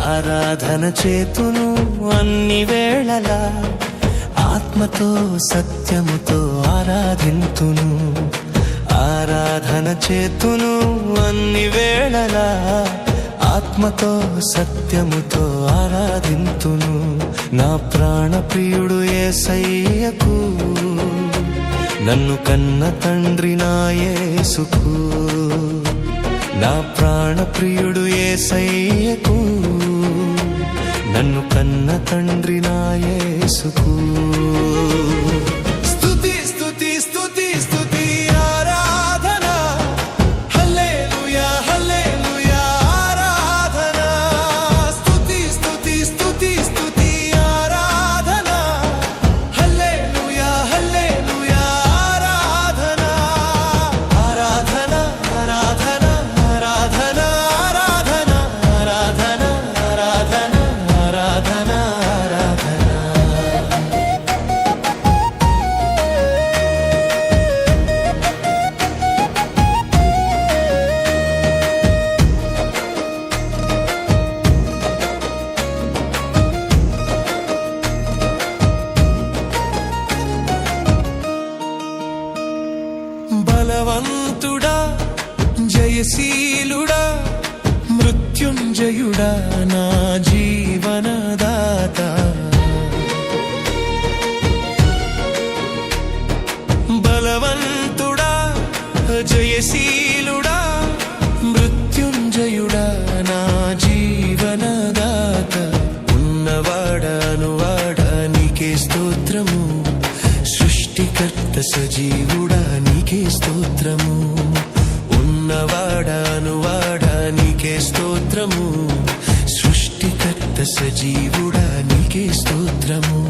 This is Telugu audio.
ఆరాధన చేతును అన్ని వేళలా, ఆత్మతో సత్యముతో ఆరాధింతును. ఆరాధన చేతును అన్ని వేళలా, ఆత్మతో సత్యముతో ఆరాధింతును. నా ప్రాణ ప్రియుడు యేసయ్యకు, నన్ను కన్న తండ్రి నా యేసుకు. నా ప్రాణ ప్రియుడు యేసయ్యకు, నన్ను కన్న తండ్రి నా యేసుకు. స్తుతి స్తుతి స్తుతి స్తుతి ఆరాధన, హల్లెలూయా హల్లెలూయా ఆరాధన. స్తుతి స్తుతి స్తుతి స్తుతి ఆరాధన, హల్లెలూయా హల్లెలూయా ఆరాధన. ఆరాధన ఆరాధన ఆరాధన ఆరాధన ఆరాధన ఆరాధన ఆరాధన ఆరాధన. బలవంతుడా జయశీలుడా మృత్యుంజయుడా నా జీవనదాత. బలవంతుడా జయశీలుడా మృత్యుంజయుడా నా జీవనదాత. ఉన్నవాడానువాడా నీకే స్తోత్రము, సృష్టికర్త సజీవుడా నీకే స్తోత్రము. ఉన్నవాడానువాడా నీకే స్తోత్రము, సృష్టికర్త సజీవుడా నీకే స్తోత్రము.